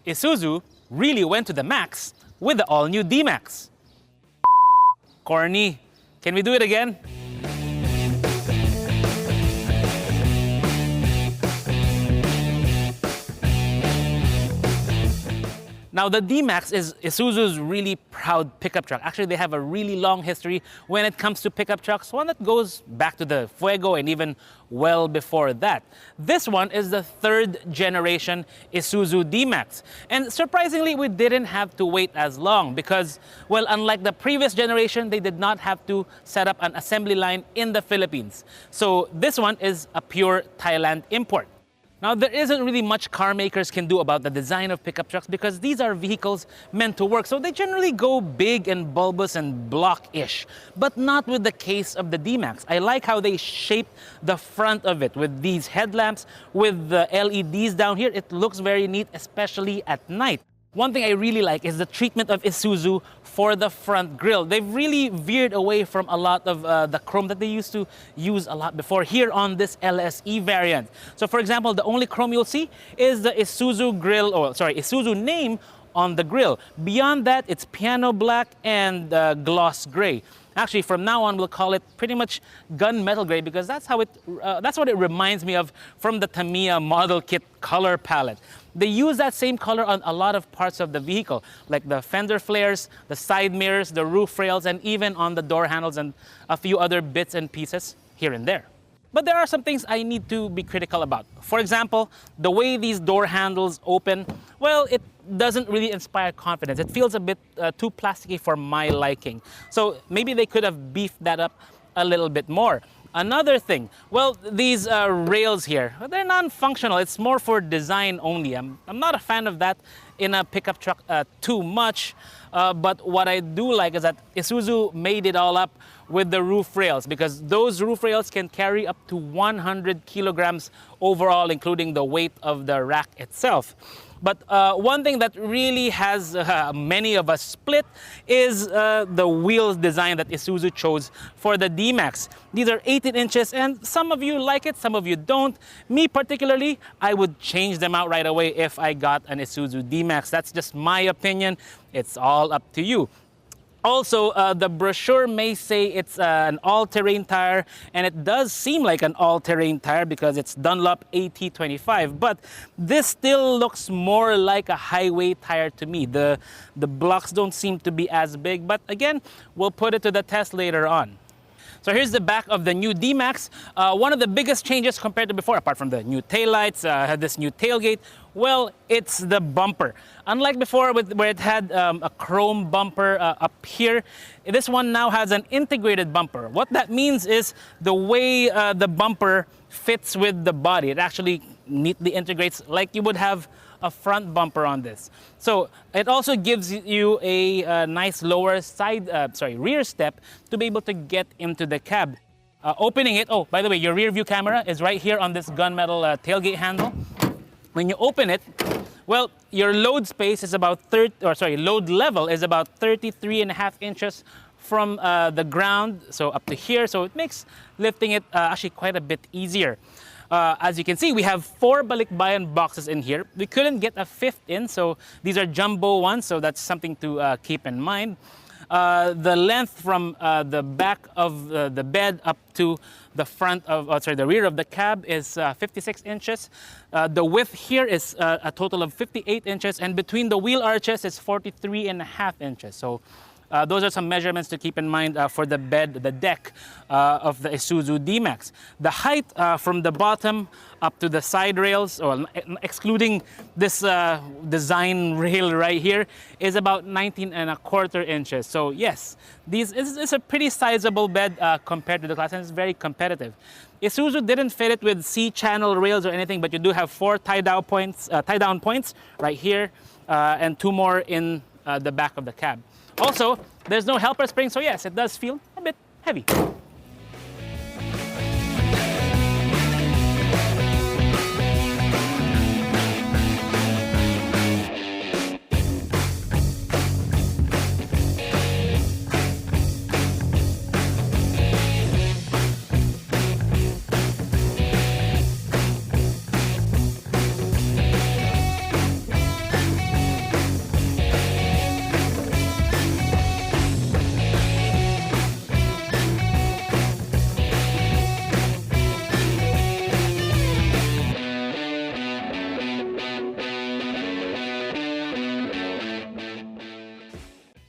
Isuzu really went to the max with the all-new D-Max. Corny. Can we do it again? Now, the D-Max is Isuzu's really proud pickup truck. Actually, they have a really long history when it comes to pickup trucks, one that goes back to the Fuego and even well before that. This one is the third generation Isuzu D-Max. And surprisingly, we didn't have to wait as long because, well, unlike the previous generation, they did not have to set up an assembly line in the Philippines. So this one is a pure Thailand import. Now, there isn't really much car makers can do about the design of pickup trucks because these are vehicles meant to work, so they generally go big and bulbous and block-ish. But not with the case of the D-Max. I like how they shaped the front of it with these headlamps, with the LEDs down here. It looks very neat, especially at night. One thing I really like is the treatment of Isuzu for the front grille. They've really veered away from a lot of the chrome that they used to use a lot before here on this LSE variant. So for example, the only chrome you'll see is the Isuzu grille, or sorry, Isuzu name on the grille. Beyond that, it's piano black and gloss gray. Actually, from now on, we'll call it pretty much gunmetal gray because that's what it reminds me of from the Tamiya model kit color palette. They use that same color on a lot of parts of the vehicle, like the fender flares, the side mirrors, the roof rails, and even on the door handles and a few other bits and pieces here and there. But there are some things I need to be critical about. For example, the way these door handles open, well, it doesn't really inspire confidence. It feels a bit too plasticky for my liking. So maybe they could have beefed that up a little bit more. Another thing, well, these rails here, they're non-functional. It's more for design only. I'm not a fan of that in a pickup truck too much. But what I do like is that Isuzu made it all up with the roof rails because those roof rails can carry up to 100 kilograms overall, including the weight of the rack itself. But one thing that really has many of us split is the wheels design that Isuzu chose for the D-Max. These are 18 inches and some of you like it, some of you don't. Me particularly, I would change them out right away if I got an Isuzu D-Max. That's just my opinion. It's all up to you. Also, the brochure may say it's an all-terrain tire, and it does seem like an all-terrain tire because it's Dunlop AT25, but this still looks more like a highway tire to me. The blocks don't seem to be as big, but again, we'll put it to the test later on. So here's the back of the new D-Max. One of the biggest changes compared to before, apart from the new taillights, this new tailgate, well, it's the bumper. Unlike before where it had a chrome bumper up here, this one now has an integrated bumper. What that means is the way the bumper fits with the body. It actually neatly integrates like you would have a front bumper on this. So it also gives you a nice lower rear step to be able to get into the cab. Opening it, oh, by the way, your rear view camera is right here on this gunmetal tailgate handle. When you open it, well, your load space is about load level is about 33.5 inches from the ground, so up to here. So it makes lifting it actually quite a bit easier. As you can see, we have 4 balikbayan boxes in here. We couldn't get a 5th in, so these are jumbo ones, so that's something to keep in mind. The length from the back of the bed up to the front of, the rear of the cab is 56 inches. The width here is a total of 58 inches, and between the wheel arches is 43.5 inches. So those are some measurements to keep in mind for the deck of the Isuzu D-Max. The height from the bottom up to the side rails, or excluding this design rail right here, is about 19.25 inches. So yes, this is a pretty sizable bed compared to the class, and it's very competitive. Isuzu didn't fit it with C-channel rails or anything, but you do have 4 tie-down points right here, and 2 more in the back of the cab. Also, there's no helper spring, so yes, it does feel a bit heavy.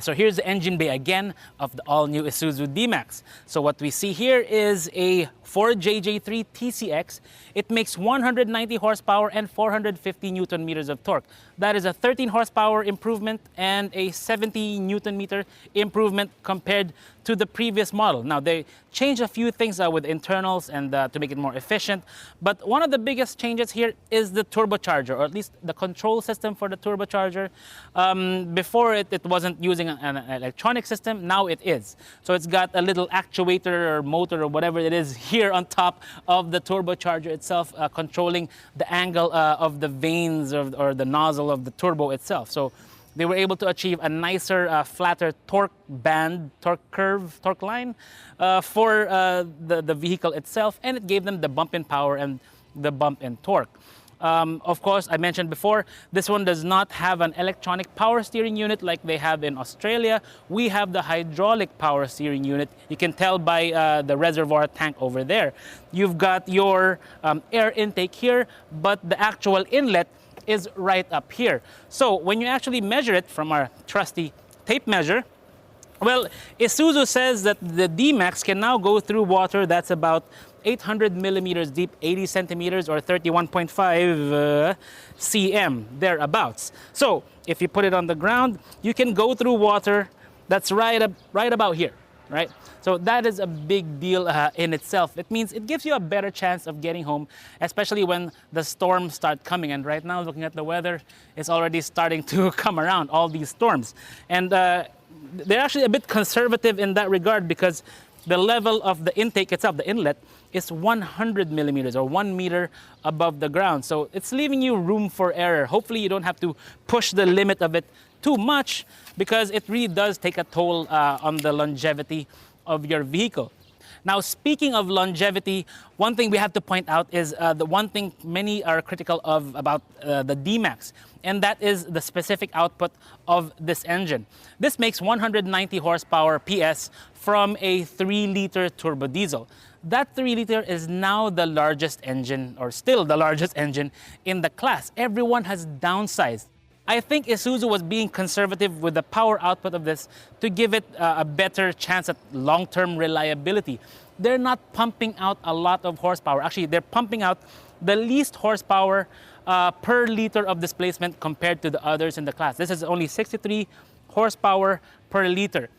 So here's the engine bay again of the all-new Isuzu D-Max. So what we see here is a Ford JJ3 TCX. It makes 190 horsepower and 450 Newton meters of torque. That is a 13 horsepower improvement and a 70 Newton meter improvement compared to the previous model. Now they changed a few things with internals and to make it more efficient, but one of the biggest changes here is the turbocharger, or at least the control system for the turbocharger. Before it wasn't using an electronic system, now it is. So it's got a little actuator or motor or whatever it is here on top of the turbocharger itself, controlling the angle of the vanes or the nozzle of the turbo itself. So they were able to achieve a nicer, flatter torque band, torque curve, torque line for the vehicle itself, and it gave them the bump in power and the bump in torque. Of course, I mentioned before, this one does not have an electronic power steering unit like they have in Australia. We have the hydraulic power steering unit. You can tell by the reservoir tank over there. You've got your air intake here, but the actual inlet is right up here. So when you actually measure it from our trusty tape measure, well, Isuzu says that the D-Max can now go through water that's about 800 millimeters deep, 80 centimeters, or 31.5 cm, thereabouts. So if you put it on the ground, you can go through water that's right about here, right? So that is a big deal in itself. It means it gives you a better chance of getting home, especially when the storms start coming. And right now, looking at the weather, it's already starting to come around, all these storms. And they're actually a bit conservative in that regard, because the level of the intake itself, the inlet, is 100 millimeters or 1 meter above the ground. So it's leaving you room for error. Hopefully you don't have to push the limit of it too much, because it really does take a toll on the longevity of your vehicle. Now, speaking of longevity, one thing we have to point out is the one thing many are critical of about the D-Max, and that is the specific output of this engine. This makes 190 horsepower PS from a 3-liter turbo diesel. That 3-liter is now the largest engine, or still the largest engine in the class. Everyone has downsized. I think Isuzu was being conservative with the power output of this to give it a better chance at long-term reliability. They're not pumping out a lot of horsepower. Actually, they're pumping out the least horsepower per liter of displacement compared to the others in the class. This is only 63 horsepower per liter.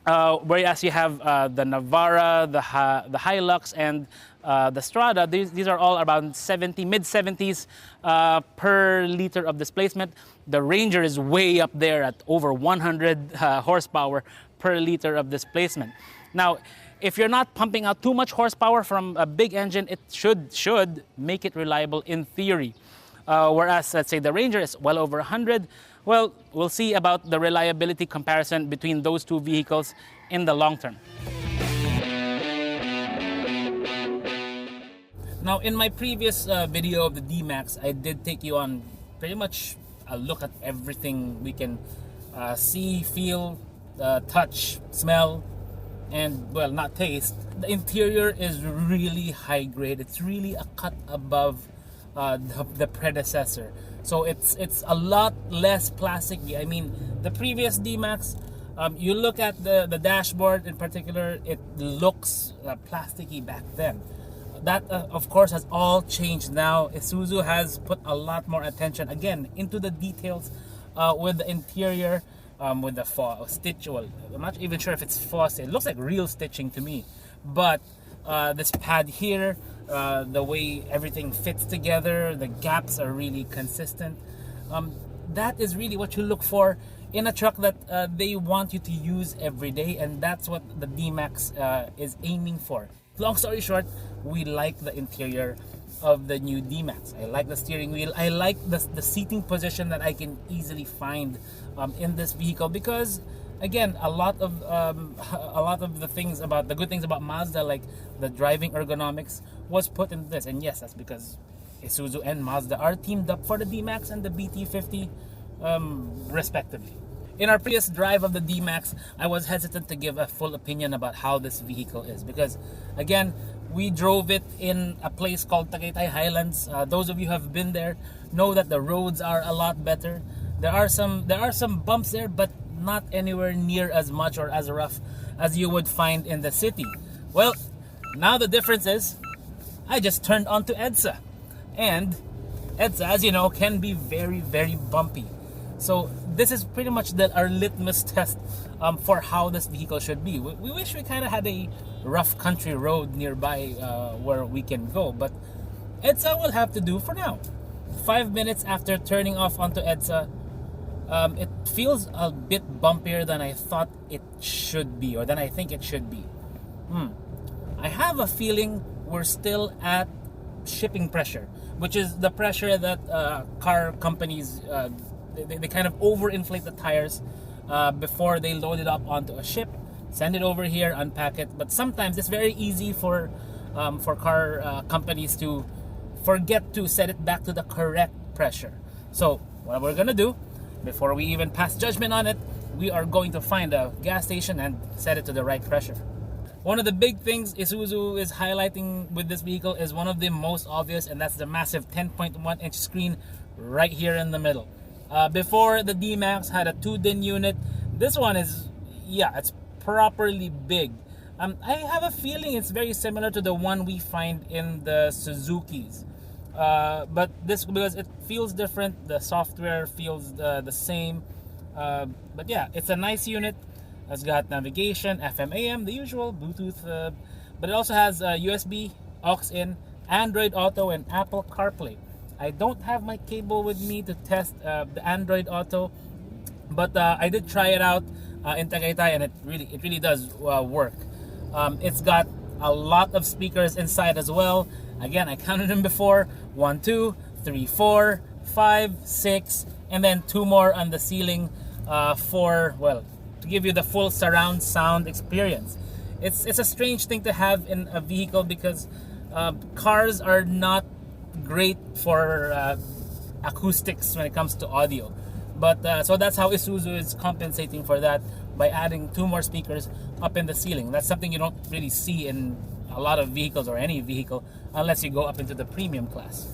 Whereas you have the Navara, the Hilux, and the Strada. These are all around 70, mid-70s per liter of displacement. The Ranger is way up there at over 100 horsepower per liter of displacement. Now, if you're not pumping out too much horsepower from a big engine, it should make it reliable in theory. Whereas, let's say, the Ranger is well over 100. Well, we'll see about the reliability comparison between those two vehicles in the long term. Now, in my previous video of the D-Max, I did take you on pretty much a look at everything we can see, feel, touch, smell, and, well, not taste. The interior is really high grade. It's really a cut above the predecessor. So it's a lot less plasticky. I mean, the previous D-Max, you look at the dashboard in particular, it looks plasticky back then. That, of course, has all changed now. Isuzu has put a lot more attention, again, into the details with the interior, with the stitch. Well, I'm not even sure if it's faucet. It looks like real stitching to me. But this pad here, the way everything fits together, the gaps are really consistent. That is really what you look for in a truck that they want you to use every day, and that's what the D-Max is aiming for. Long story short, we like the interior of the new D-Max. I like the steering wheel. I like the seating position that I can easily find in this vehicle, because again, a lot of the things about the good things about Mazda, like the driving ergonomics, was put in this. And yes, that's because Isuzu and Mazda are teamed up for the D-Max and the BT50 respectively. In our previous drive of the D-Max, I was hesitant to give a full opinion about how this vehicle is, because again, we drove it in a place called Tagaytay Highlands. Those of you who have been there know that the roads are a lot better. There are some bumps there, but not anywhere near as much or as rough as you would find in the city. Well, now the difference is I just turned onto EDSA, and EDSA, as you know, can be very, very bumpy. So this is pretty much our litmus test for how this vehicle should be. We wish we kind of had a rough country road nearby where we can go, but EDSA will have to do for now. 5 minutes after turning off onto EDSA, it feels a bit bumpier than I thought it should be, or than I think it should be. I have a feeling we're still at shipping pressure, which is the pressure that car companies they kind of overinflate the tires before they load it up onto a ship, send it over here, unpack it. But sometimes it's very easy for car companies to forget to set it back to the correct pressure. So what we're gonna do, before we even pass judgment on it, we are going to find a gas station and set it to the right pressure. One of the big things Isuzu is highlighting with this vehicle is one of the most obvious, and that's the massive 10.1-inch screen right here in the middle. Before, the D-Max had a 2-din unit. This one is, yeah, it's properly big. I have a feeling it's very similar to the one we find in the Suzukis. But this, because it feels different, the software feels the same. But yeah, it's a nice unit. It's got navigation, FM, AM, the usual, Bluetooth. But it also has USB, aux-in, Android Auto, and Apple CarPlay. I don't have my cable with me to test the Android Auto, but I did try it out in Tagaytay, and it really does work. It's got a lot of speakers inside as well. Again, I counted them before: 1, 2, 3, 4, 5, 6, and then 2 more on the ceiling to give you the full surround sound experience. It's a strange thing to have in a vehicle because cars are not great for acoustics when it comes to audio, but so that's how Isuzu is compensating for that by adding 2 more speakers up in the ceiling. That's something you don't really see in a lot of vehicles, or any vehicle, unless you go up into the premium class.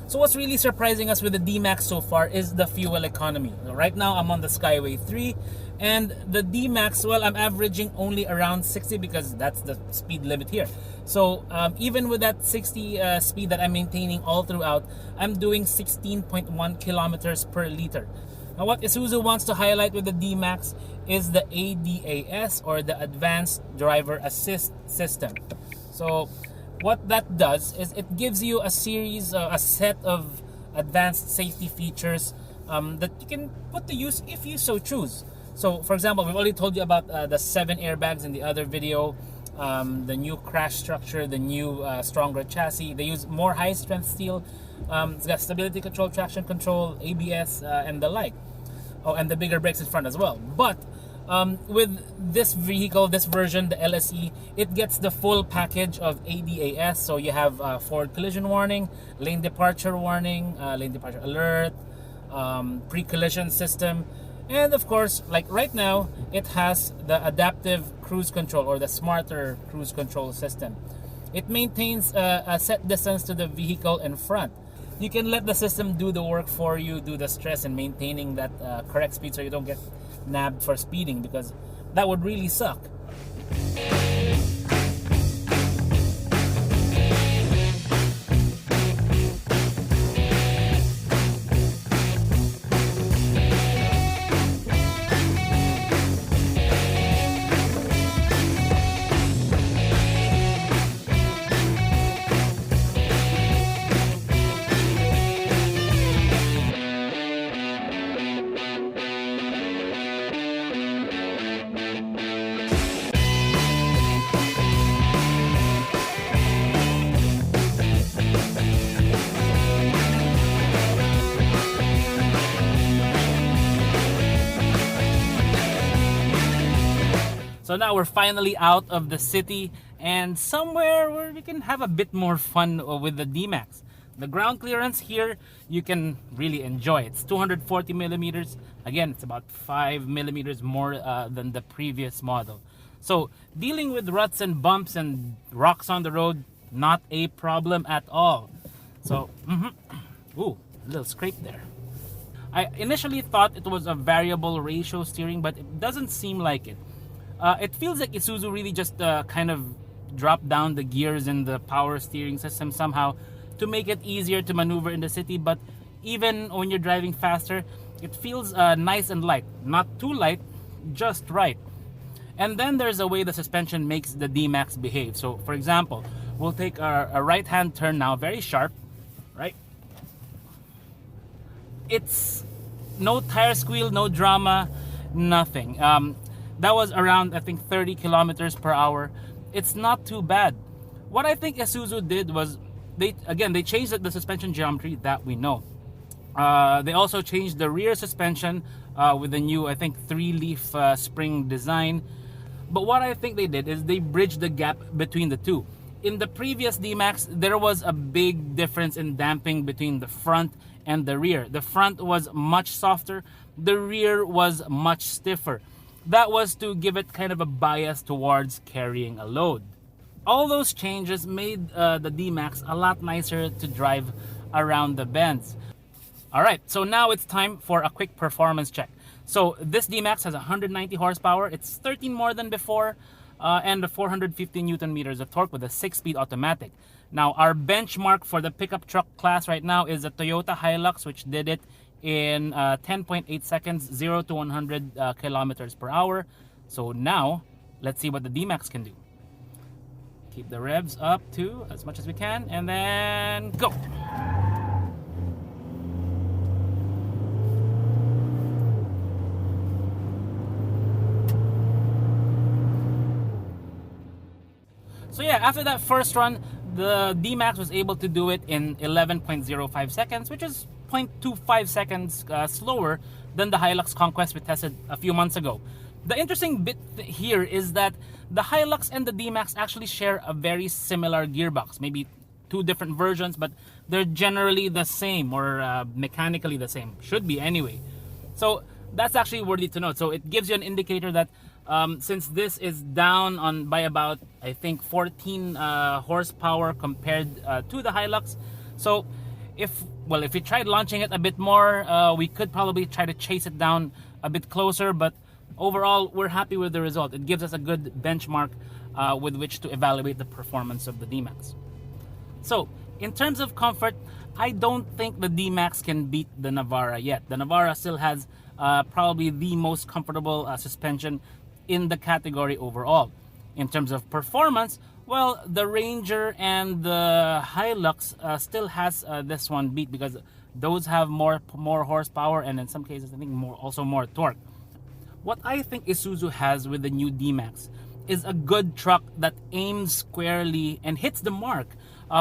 So what's really surprising us with the D-Max so far is the fuel economy. Right now I'm on the Skyway 3, and the D-Max, well, I'm averaging only around 60 because that's the speed limit here. So even with that 60 speed that I'm maintaining all throughout, I'm doing 16.1 kilometers per liter. Now what Isuzu wants to highlight with the D-Max is the ADAS, or the Advanced Driver Assist System. So what that does is it gives you a set of advanced safety features that you can put to use if you so choose. So for example, we've already told you about the 7 airbags in the other video, the new crash structure, the new stronger chassis. They use more high-strength steel. It's got stability control, traction control, ABS, and the like. Oh, and the bigger brakes in front as well. But with this vehicle, this version, the LSE, it gets the full package of ADAS. So you have forward collision warning, lane departure warning, lane departure alert, pre-collision system, and of course, like right now, it has the adaptive cruise control, or the smarter cruise control system. It maintains a set distance to the vehicle in front. You can let the system do the work for you, do the stress in maintaining that correct speed, so you don't get nabbed for speeding, because that would really suck. So now we're finally out of the city and somewhere where we can have a bit more fun with the D-Max. The ground clearance here, you can really enjoy. It's 240 millimeters. Again, it's about 5 millimeters more than the previous model. So dealing with ruts and bumps and rocks on the road, not a problem at all. So, ooh, a little scrape there. I initially thought it was a variable ratio steering, but it doesn't seem like it. It feels like Isuzu really just kind of dropped down the gears in the power steering system somehow to make it easier to maneuver in the city, but even when you're driving faster, it feels nice and light. Not too light, just right. And then there's a way the suspension makes the D-Max behave. So for example, we'll take a right-hand turn now, very sharp, right? It's no tire squeal, no drama, nothing. That was around, I think, 30 kilometers per hour. It's not too bad. What I think Isuzu did was, they changed the suspension geometry, that we know. They also changed the rear suspension with the new, I think, 3-leaf spring design. But what I think they did is they bridged the gap between the two. In the previous D-Max, there was a big difference in damping between the front and the rear. The front was much softer, the rear was much stiffer. That was to give it kind of a bias towards carrying a load. All those changes made the D-Max a lot nicer to drive around the bends. Alright, so now it's time for a quick performance check. So this D-Max has 190 horsepower, it's 13 more than before, and 450 Newton meters of torque with a 6-speed automatic. Now our benchmark for the pickup truck class right now is a Toyota Hilux, which did it in 10.8 seconds, 0 to 100 kilometers per hour. So now, let's see what the D-Max can do. Keep the revs up to as much as we can, and then go! So yeah, after that first run, the D-Max was able to do it in 11.05 seconds, which is 0.25 seconds slower than the Hilux Conquest we tested a few months ago. The interesting bit here is that the Hilux and the D-Max actually share a very similar gearbox, maybe two different versions, but they're generally the same, or mechanically the same, should be anyway. So that's actually worthy to note. So it gives you an indicator that since this is down on by about, I think, 14 horsepower compared to the Hilux, so if we tried launching it a bit more, we could probably try to chase it down a bit closer, but overall we're happy with the result. It gives us a good benchmark with which to evaluate the performance of the D-Max. So in terms of comfort, I don't think the D-Max can beat the Navara yet. The Navara still has probably the most comfortable suspension in the category overall. In terms of performance, well, the Ranger and the Hilux still has this one beat, because those have more horsepower, and in some cases I think also more torque. What I think Isuzu has with the new D-Max is a good truck that aims squarely and hits the mark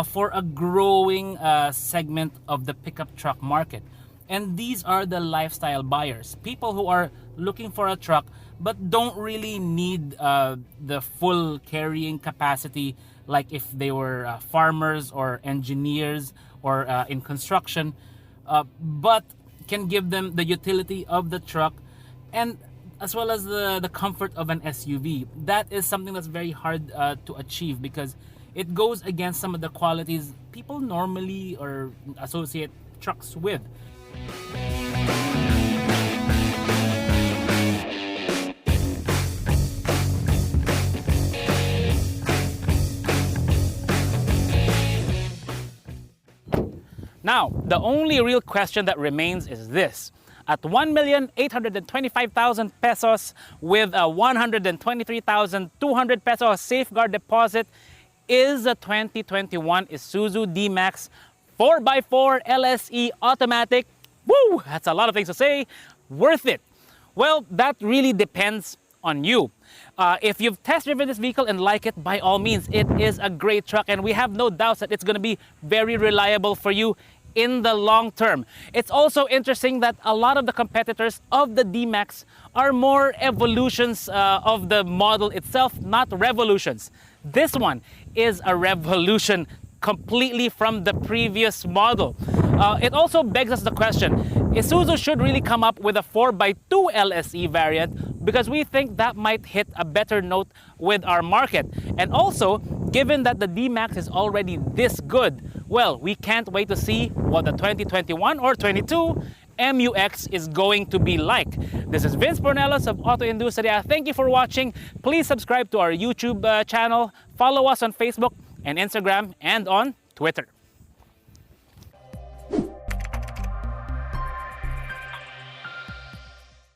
for a growing segment of the pickup truck market. And these are the lifestyle buyers, people who are looking for a truck but don't really need the full carrying capacity, like if they were farmers or engineers or in construction, but can give them the utility of the truck and as well as the comfort of an SUV. That is something that's very hard to achieve, because it goes against some of the qualities people normally or associate trucks with. Now, the only real question that remains is this. At 1,825,000 pesos with a 123,200 peso safeguard deposit, is a 2021 Isuzu D-Max 4x4 LSE automatic, woo, that's a lot of things to say, worth it? Well, that really depends on you. If you've test driven this vehicle and like it, by all means, it is a great truck, and we have no doubts that it's going to be very reliable for you in the long term. It's also interesting that a lot of the competitors of the D-Max are more evolutions of the model itself, not revolutions. This one is a revolution completely from the previous model. It also begs us the question, Isuzu should really come up with a 4x2 LSE variant, because we think that might hit a better note with our market. And also, given that the D-Max is already this good, well, we can't wait to see what the 2021 or 22 MUX is going to be like. This is Vince Bornelos of AutoIndustriya. Thank you for watching. Please subscribe to our YouTube channel, follow us on Facebook and Instagram, and on Twitter.